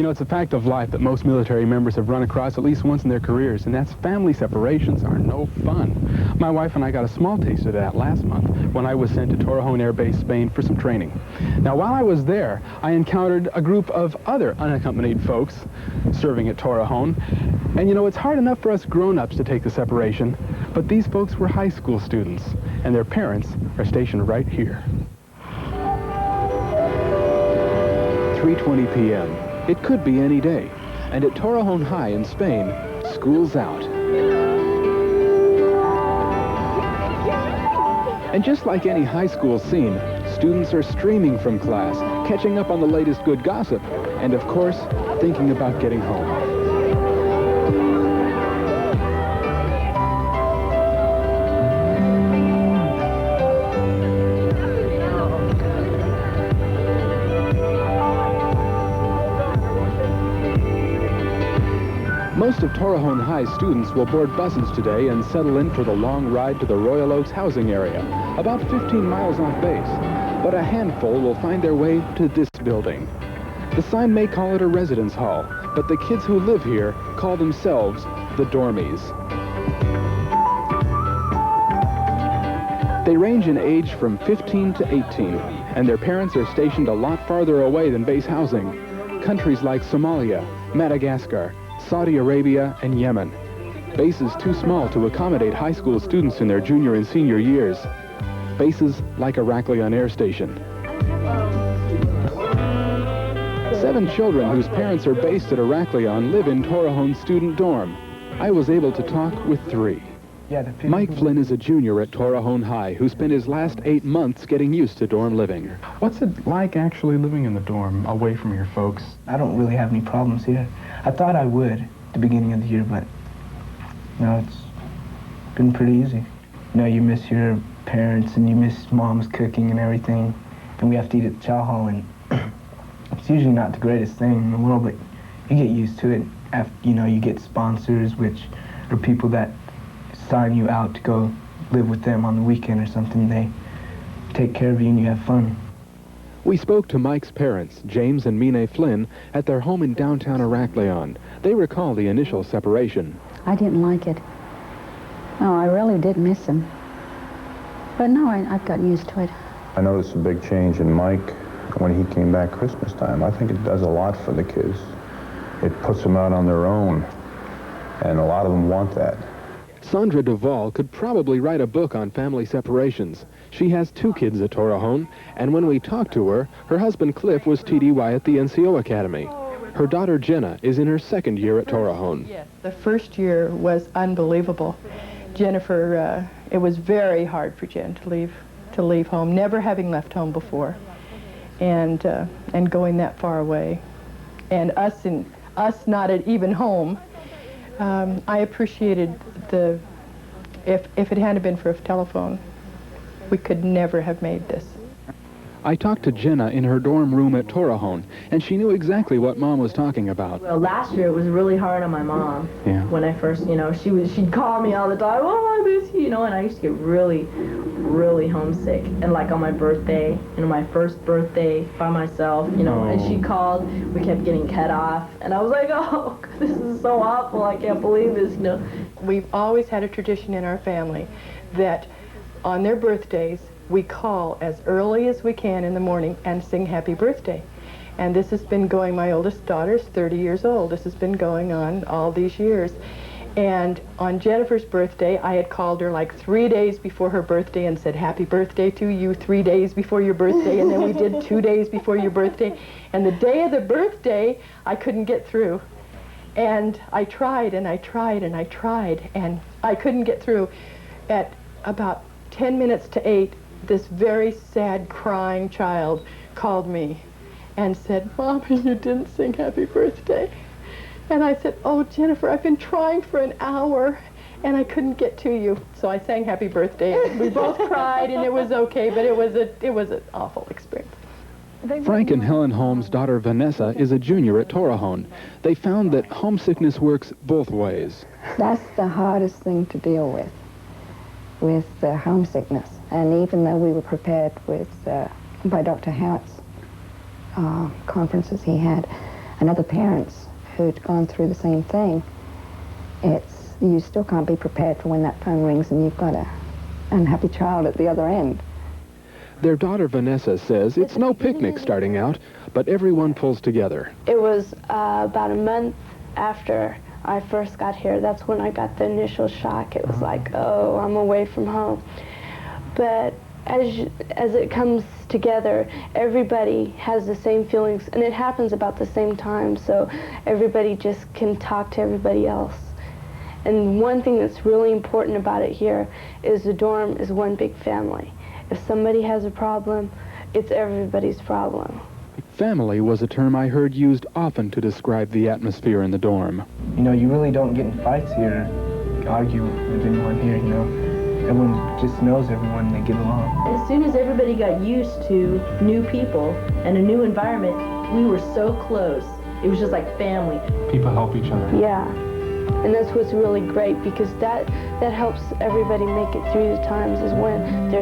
You know, it's a fact of life that most military members have run across at least once in their careers, and that's family separations are no fun. My wife and I got a small taste of that last month when I was sent to Torrejon Air Base, Spain for some training. Now, while I was there, I encountered a group of other unaccompanied folks serving at Torrejon. And you know, it's hard enough for us grown-ups to take the separation, but these folks were high school students, and their parents are stationed right here. 3:20 p.m. It could be any day, and at Torrejon High in Spain, school's out. And just like any high school scene, students are streaming from class, catching up on the latest good gossip, and of course, thinking about getting home. Most of Torrejon High students will board buses today and settle in for the long ride to the Royal Oaks housing area, about 15 miles off base. But a handful will find their way to this building. The sign may call it a residence hall, but the kids who live here call themselves the dormies. They range in age from 15 to 18, and their parents are stationed a lot farther away than base housing. Countries like Somalia, Madagascar, Saudi Arabia, and Yemen. Bases too small to accommodate high school students in their junior and senior years. Bases like Iraklion Air Station. 7 children whose parents are based at Iraklion live in Torrejon's student dorm. I was able to talk with 3. Mike Flynn is a junior at Torrejon High who spent his last 8 months getting used to dorm living. What's it like actually living in the dorm away from your folks? I don't really have any problems here. I thought I would at the beginning of the year, but no, it's been pretty easy. You know, you miss your parents and you miss mom's cooking and everything, and we have to eat at the chow hall, and it's usually not the greatest thing in the world, but you get used to it. After, you know, you get sponsors, which are people that sign you out to go live with them on the weekend or something. They take care of you and you have fun. We spoke to Mike's parents, James and Mine Flynn, at their home in downtown Iraklion. They recall the initial separation. I didn't like it. No, I really did miss him. But no, I've gotten used to it. I noticed a big change in Mike when he came back Christmas time. I think it does a lot for the kids. It puts them out on their own, and a lot of them want that. Sandra Duvall could probably write a book on family separations. She has 2 kids at Torrejon, and when we talked to her, her husband Cliff was TDY at the NCO Academy. Her daughter Jenna is in her 2nd year at Torrejon. Yes, the first year was unbelievable. Jennifer, it was very hard for Jen to leave home, never having left home before, and going that far away, and us not at even home. I appreciated if it hadn't been for a telephone, we could never have made this. I talked to Jenna in her dorm room at Torrejon, and she knew exactly what Mom was talking about. Well, last year it was really hard on my mom. Yeah. When I first, you know, she'd call me all the time, oh, I miss you, you know, and I used to get really, really homesick. And like on my birthday, you know, my first birthday by myself, you know, and she called, we kept getting cut off, and I was like, oh, this is so awful, I can't believe this, you know. We've always had a tradition in our family that on their birthdays, we call as early as we can in the morning and sing happy birthday. And this has been going, my oldest daughter's 30 years old. This has been going on all these years. And on Jennifer's birthday, I had called her like 3 days before her birthday and said, happy birthday to you 3 days before your birthday. And then we did 2 days before your birthday. And the day of the birthday, I couldn't get through. And I tried and I tried and I tried, and I couldn't get through. At about 10 minutes to 8, this very sad, crying child called me and said, Mommy, you didn't sing happy birthday. And I said, oh, Jennifer, I've been trying for an hour, and I couldn't get to you. So I sang happy birthday, and we both cried, and it was okay, but it was an awful experience. Frank and Helen Holmes' daughter Vanessa is a junior at Torrejon. They found that homesickness works both ways. That's the hardest thing to deal with homesickness. And even though we were prepared with, by Dr. Howitt's conferences he had, and other parents who'd gone through the same thing, you still can't be prepared for when that phone rings and you've got an unhappy child at the other end. Their daughter Vanessa says it's no picnic starting out, but everyone pulls together. It was about a month after I first got here. That's when I got the initial shock. It was like, oh, I'm away from home. But as it comes together, everybody has the same feelings, and it happens about the same time, so everybody just can talk to everybody else. And one thing that's really important about it here is the dorm is one big family. If somebody has a problem, it's everybody's problem. Family was a term I heard used often to describe the atmosphere in the dorm. You know, you really don't get in fights here, argue with anyone here, you know. Everyone just knows everyone, they get along. As soon as everybody got used to new people and a new environment, we were so close. It was just like family. People help each other. Yeah. And that's what's really great, because that helps everybody make it through the times, is when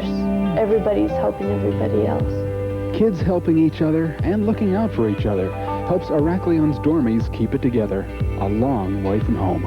everybody's helping everybody else. Kids helping each other and looking out for each other helps Iraklion's dormies keep it together a long way from home.